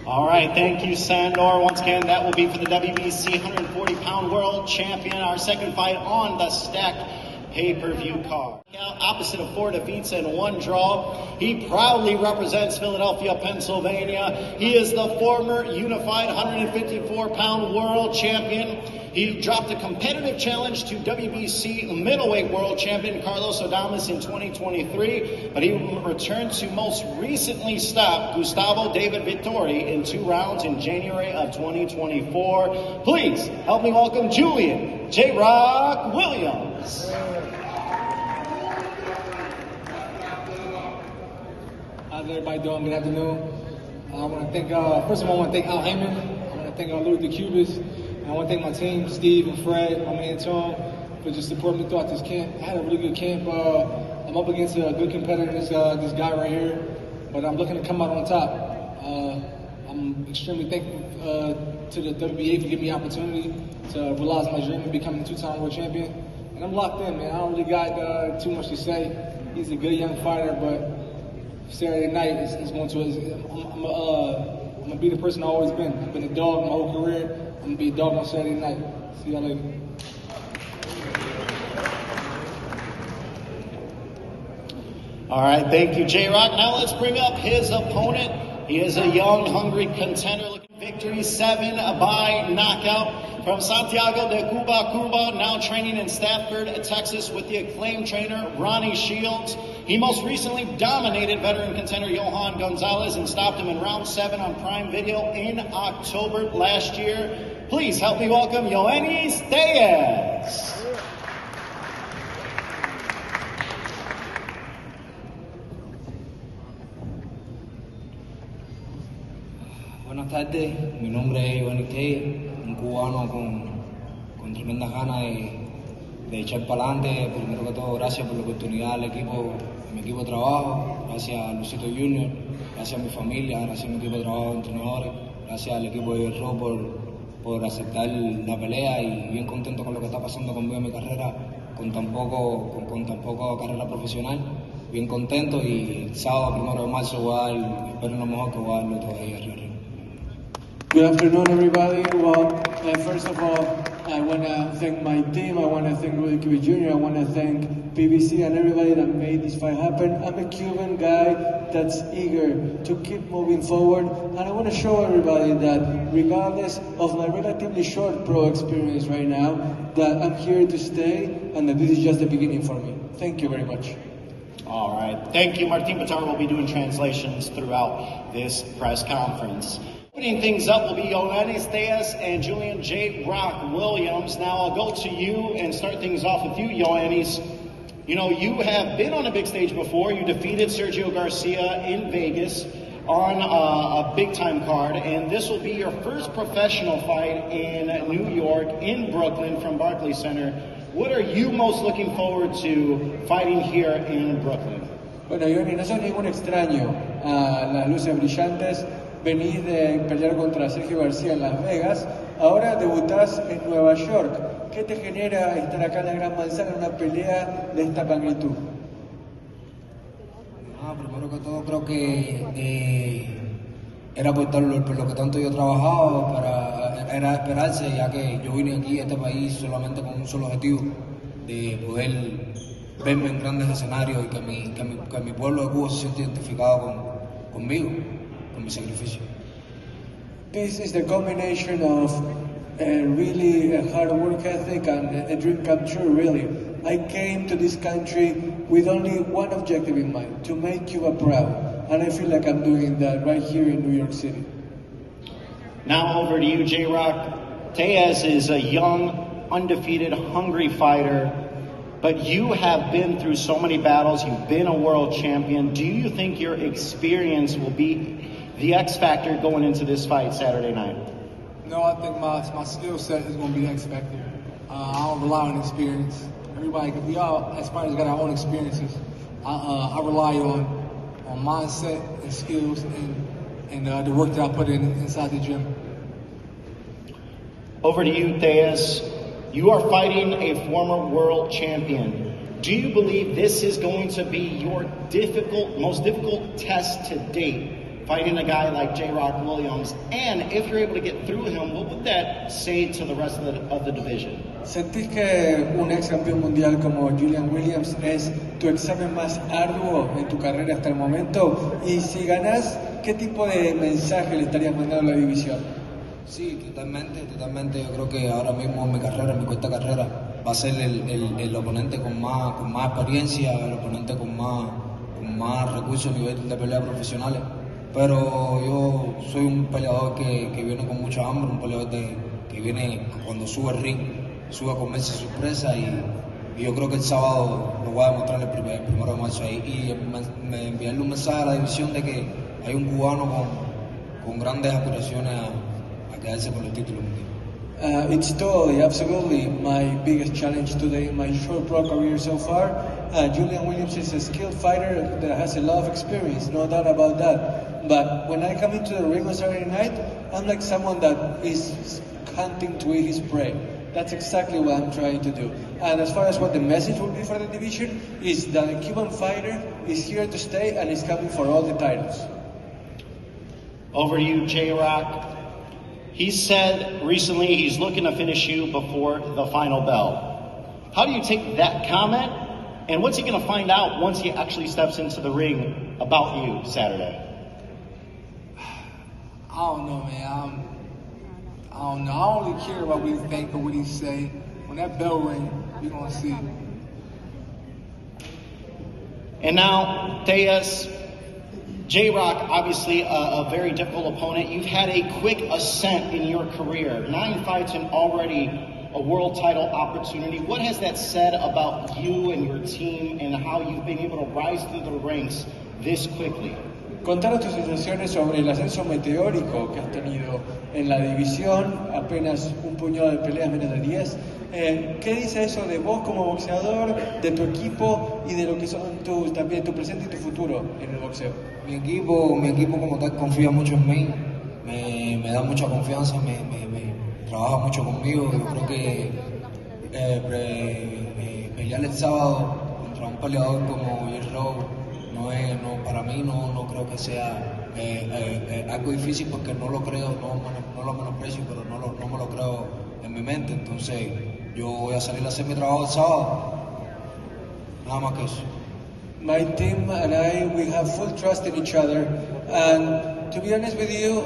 All right, thank you, Sandor. Once again, that will be for the WBC 140-pound world champion. Our second fight on the stacked pay-per-view card. Opposite of 4 defeats and 1 draw, he proudly represents Philadelphia, Pennsylvania. He is the former unified 154-pound world champion. He dropped a competitive challenge to WBC middleweight world champion Carlos Adames in 2023, but he returned to most recently stopped Gustavo David Vittori in 2 rounds in January of 2024. Please help me welcome Julian J-Rock Williams. How's everybody doing? Good afternoon. I want to thank, first of all, I want to thank Al Heyman. I want to thank Louis DeCubas. And I want to thank my team, Steve and Fred, my man Tom, for just supporting me throughout this camp. I had a really good camp. I'm up against a good competitor, this guy right here, but I'm looking to come out on top. I'm extremely thankful to the WBA for giving me the opportunity to realize my dream of becoming a 2-time world champion. And I'm locked in, man. I don't really got too much to say. He's a good young fighter, but Saturday night is going to. I'm gonna be the person I've always been. I've been a dog my whole career. I'm gonna be a dog on Saturday night. See y'all later. All right, thank you, J-Rock. Now let's bring up his opponent. He is a young, hungry contender looking for victory, 7 by knockout. From Santiago de Cuba, now training in Stafford, Texas with the acclaimed trainer, Ronnie Shields. He most recently dominated veteran contender Johan Gonzalez and stopped him in round 7 on Prime Video in October last year. Please help me welcome Yoenis Diaz. Buenas tardes, mi nombre es Iván Key, un cubano con tremendas ganas de echar para adelante. Primero que todo, gracias por la oportunidad al equipo, a mi equipo de trabajo, gracias a Luisito Junior, gracias a mi familia, gracias a mi equipo de trabajo de entrenadores, gracias al equipo de Hierro por aceptar la pelea y bien contento con lo que está pasando conmigo en mi carrera, con tan poco carrera profesional. Bien contento y el sábado 1 de marzo voy a dar, espero lo mejor que voy a darlo todavía. Good afternoon, everybody. Well, first of all, I want to thank my team. I want to thank Rudy Cuba Jr. I want to thank PBC and everybody that made this fight happen. I'm a Cuban guy that's eager to keep moving forward, and I want to show everybody that regardless of my relatively short pro experience right now, that I'm here to stay and that this is just the beginning for me. Thank you very much. All right. Thank you. Martin Pitar will be doing translations throughout this press conference. Opening things up will be Yoenis Diaz and Julian J-Rock Williams. Now I'll go to you and start things off with you, Yoenis. You know, you have been on a big stage before. You defeated Sergio Garcia in Vegas on a big-time card, and this will be your first professional fight in New York, in Brooklyn, from Barclays Center. What are you most looking forward to fighting here in Brooklyn? Bueno, Johnny, no sos ningún extraño a las luces brillantes. Venís de pelear contra Sergio García en Las Vegas. Ahora debutás en Nueva York. ¿Qué te genera estar acá en la Gran Manzana en una pelea de esta magnitud? Primero que todo creo que era por lo que tanto yo trabajaba, era esperarse, ya que yo vine aquí a este país solamente con un solo objetivo, de poder verme en grandes escenarios y que mi pueblo de Cuba se sienta identificado conmigo, con mi sacrificio. This is the combination of really a hard work ethic and a dream come true, really. I came to this country with only one objective in mind, to make Cuba proud. And I feel like I'm doing that right here in New York City. Now over to you, J-Rock. Tellez is a young, undefeated, hungry fighter, but you have been through so many battles. You've been a world champion. Do you think your experience will be the X factor going into this fight Saturday night? No, I think my skill set is going to be the X factor. I don't rely on experience. We all as fighters got our own experiences. I rely on mindset and skills and the work that I put inside the gym. Over to you, Tellez. You are fighting a former world champion. Do you believe this is going to be your most difficult test to date? Fighting a guy like J-Rock Williams, and if you're able to get through him, what would that say to the rest of the division? ¿Sentís que un ex campeón mundial como Julian Williams es tu examen más arduo en tu carrera hasta el momento? Y si ganás, ¿qué tipo de mensaje le estarías mandando a la división? Sí, totalmente. Yo creo que ahora mismo en mi carrera, en mi corta carrera, va a ser el oponente con más experiencia, el oponente con más recursos a nivel de pelea profesionales. Pero yo soy un peleador que viene con mucha hambre, un peleador que viene cuando sube al ring, sube a comerse sorpresa y yo creo que el sábado lo voy a demostrar el primero de marzo ahí y enviarle un mensaje a la división de que hay un cubano con grandes aspiraciones a quedarse con el título mundial. It's totally, absolutely my biggest challenge today in my short pro career so far. Julian Williams is a skilled fighter that has a lot of experience, no doubt about that. But when I come into the ring on Saturday night, I'm like someone that is hunting to eat his prey. That's exactly what I'm trying to do. And as far as what the message will be for the division, is that a Cuban fighter is here to stay and is coming for all the titles. Over to you, J-Rock. He said recently he's looking to finish you before the final bell. How do you take that comment? And what's he going to find out once he actually steps into the ring about you Saturday? I don't know, man. I don't know. I don't really care about what he think or what he say. When that bell ring, you're going to see. And now, Tellez, J-Rock, obviously a very difficult opponent. You've had a quick ascent in your career. 9 fights and already a world title opportunity. What has that said about you and your team and how you've been able to rise through the ranks this quickly? Contanos tus sensaciones sobre el ascenso meteórico que has tenido en la división, apenas un puñado de peleas, menos de 10. ¿Qué dice eso de vos como boxeador, de tu equipo y de lo que son también tu presente y tu futuro en el boxeo? Mi equipo como tal confía mucho en mí, me da mucha confianza, me trabaja mucho conmigo. Yo creo que pelear el sábado contra un peleador como J-Rock para mí no creo que sea algo difícil, porque no lo creo, no lo menosprecio, pero no me lo creo en mi mente. Entonces yo voy a salir a hacer mi trabajo el sábado, nada más que eso. My team and I, we have full trust in each other, and to be honest with you,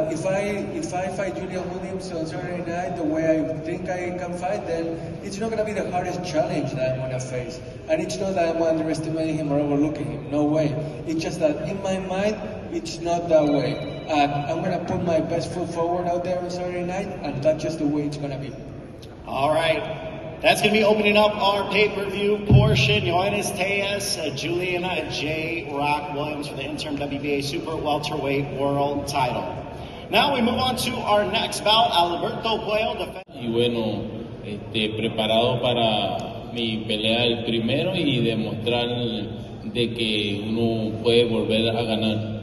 if I fight Julian Williams on Saturday night the way I think I can fight, then it's not going to be the hardest challenge that I'm going to face. And it's not that I'm underestimating him or overlooking him, no way. It's just that in my mind, it's not that way. And I'm going to put my best foot forward out there on Saturday night, and that's just the way it's going to be. All right. That's going to be opening up our pay-per-view portion. Johannes Tellez, Julian J-Rock Williams for the interim WBA Super Welterweight World Title. Now we move on to our next bout, Alberto Puello. Y bueno, preparado para mi pelea el primero y demostrar de que uno puede volver a ganar.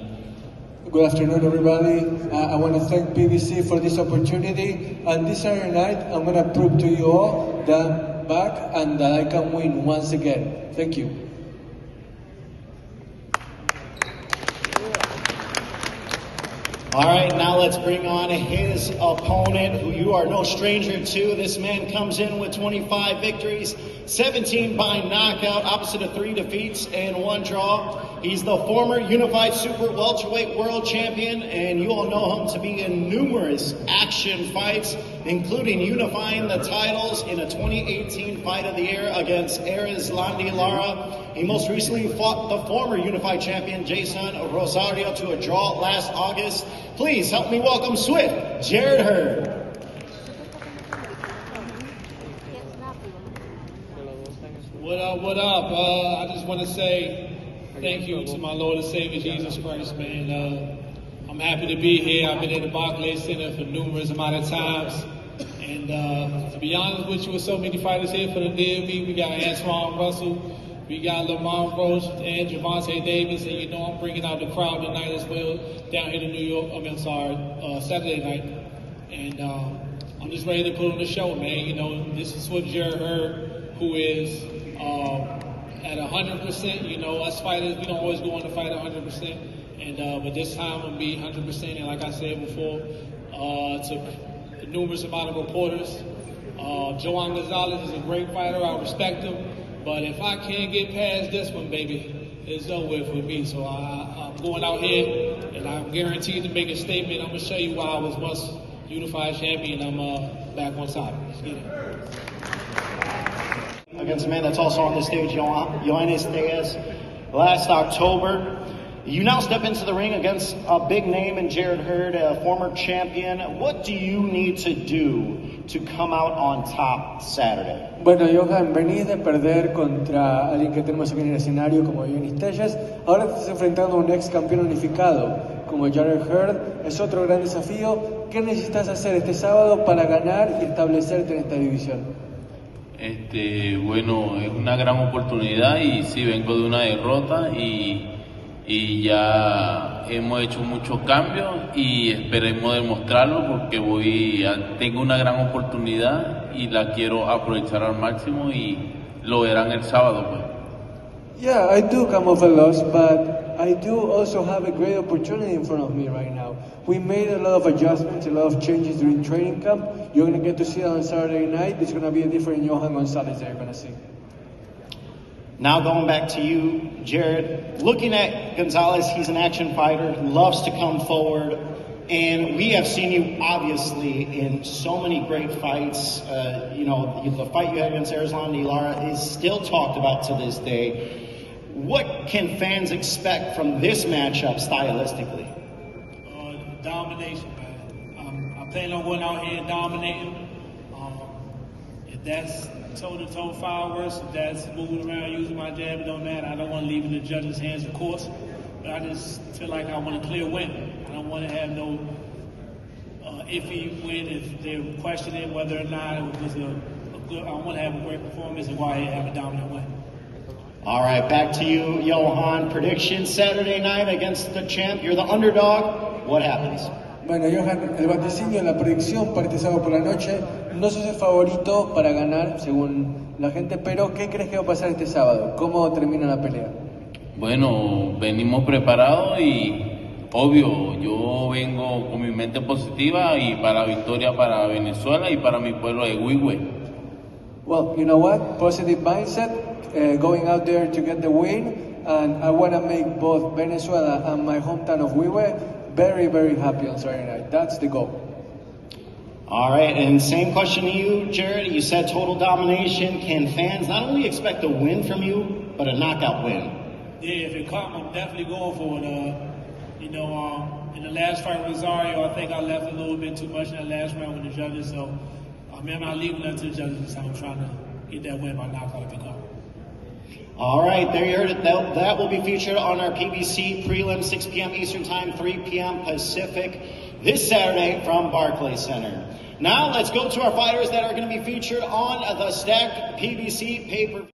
Good afternoon, everybody. I want to thank PBC for this opportunity. And this Saturday night, I'm going to prove to you all that I'm back and that I can win once again. Thank you. All right, now let's bring on his opponent, who you are no stranger to. This man comes in with 25 victories, 17 by knockout, opposite of 3 defeats and 1 draw. He's the former unified super welterweight world champion, and you all know him to be in numerous action fights, including unifying the titles in a 2018 Fight of the Year against Erislandy Lara. He most recently fought the former unified champion Jason Rosario to a draw last August. Please help me welcome Swift Jared Hurd. What up, what up? I just want to say thank you to my Lord and Savior Jesus Christ, man. I'm happy to be here. I've been in the Barclays Center for numerous amount of times. And to be honest with you, with so many fighters here for the DMV, we got Antoine Russell, we got Lamont Roach and Gervonta Davis, and you know I'm bringing out the crowd tonight as well down here in New York. Saturday night. And I'm just ready to put on the show, man. You know, this is what Jared Hurd, who is at 100%. You know, us fighters, we don't always go on to fight 100%. And but this time I'm gonna be 100%. And like I said before, to numerous amount of reporters, Joan Gonzalez is a great fighter. I respect him. But if I can't get past this one, baby, it's nowhere for me. So I'm going out here, and I'm guaranteed to make a statement. I'm going to show you why I was once unified champion. I'm back on top. Let's get it. Against a man that's also on the stage, Yoenis Diaz. Last October, you now step into the ring against a big name in Jared Hurd, a former champion. What do you need to do to come out on top Saturday? Bueno, Johan, venís de perder contra alguien que tenemos aquí en el escenario como Yoenis Diaz. Ahora te estás enfrentando a un ex campeón unificado como Jared Hurd. Es otro gran desafío. ¿Qué necesitas hacer este sábado para ganar y establecerte en esta división? Bueno, es una gran oportunidad y sí, vengo de una derrota y ya hemos hecho muchos cambios y esperemos demostrarlo porque tengo una gran oportunidad y la quiero aprovechar al máximo y lo verán el sábado, pues. Yeah, I do come off a loss, but I do also have a great opportunity in front of me right now. We made a lot of adjustments, a lot of changes during training camp. You're going to get to see it on Saturday night. It's going to be a different Johan Gonzalez that you're going to see. Now going back to you, Jared, looking at Gonzalez, he's an action fighter, loves to come forward, and we have seen you obviously in so many great fights. You know, the fight you had against Erislandy Lara is still talked about to this day. What can fans expect from this matchup stylistically? Domination, man. I plan on going out here and dominating. If that's toe-to-toe fireworks, if that's moving around using my jab, it don't matter. I don't want to leave it in the judges' hands, of course, but I just feel like I want a clear win. I don't want to have no iffy win if they're questioning whether or not it was a good. I want to have a great performance and go ahead and have a dominant win. All right, back to you, Johan. Prediction Saturday night against the champ. You're the underdog. What happens? Bueno, Johan, el vaticinio, la predicción para este sábado por la noche, no sos el favorito para ganar, según la gente, pero ¿qué crees que va a pasar este sábado? ¿Cómo termina la pelea? Bueno, venimos preparados y obvio, yo vengo con mi mente positiva y para la victoria para Venezuela y para mi pueblo de Huihue. Well, you know what? Positive mindset, going out there to get the win, and I want to make both Venezuela and my hometown of Huihue very, very happy on Saturday night. That's the goal. All right, and same question to you, Jared. You said total domination. Can fans not only expect a win from you, but a knockout win? Yeah, if it comes, I'm definitely going for it. You know, in the last fight with Rosario, I think I left a little bit too much in the last round with the judges, so I'm not leaving that to the judges this time. I'm trying to get that win by knockout if it comes. All right, there you heard it. That will be featured on our PBC Prelim, 6 p.m. Eastern Time, 3 p.m. Pacific, this Saturday from Barclays Center. Now let's go to our fighters that are going to be featured on the Stacked PBC pay-per-view.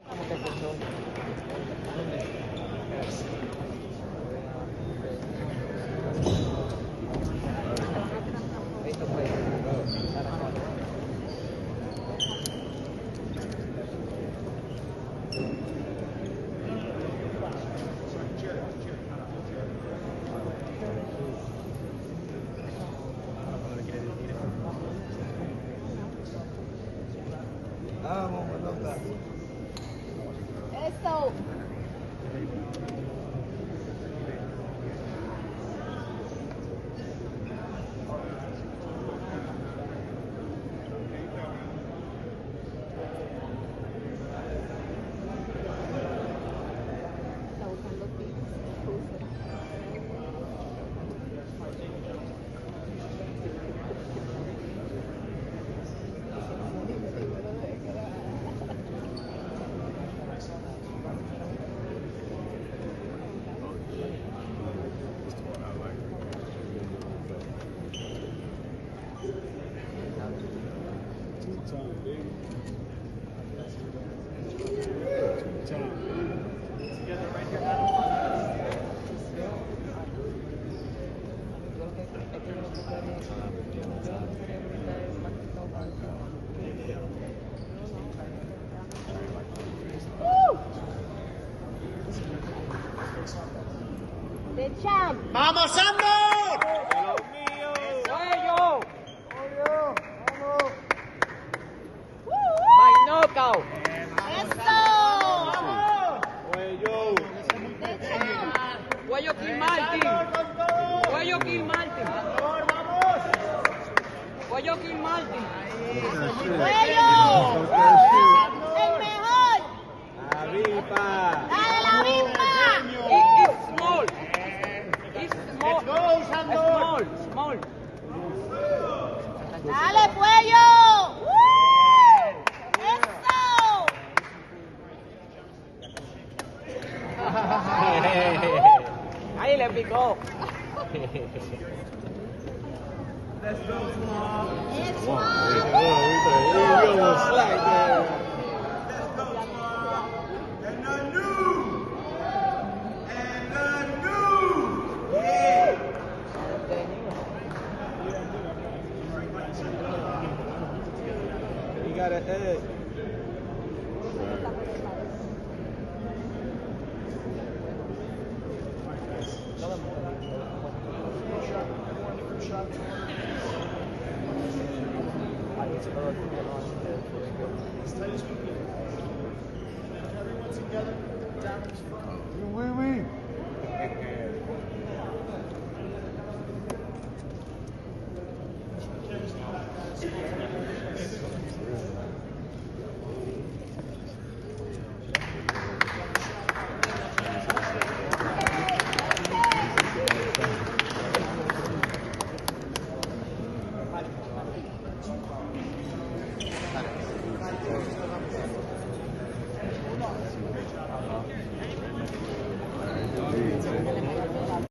The champ. ¡Vamos, Sandor! ¡Cuello! ¡My knockout! ¡Eso! Cuello. The champ. Cuello Kill Martin. Cuello Kill Martin. Cuello Kill Martin. ¡Cuello! ¡El mejor! La vipa. ¡Dale la misma! It's small. It's small. Let's go, Sandor. Small. ¡Dale, Cuello! ¡Eso! Ahí le picó. Let's go, Swan. It's You small. almost slacked there. You got a head. Oui, oui.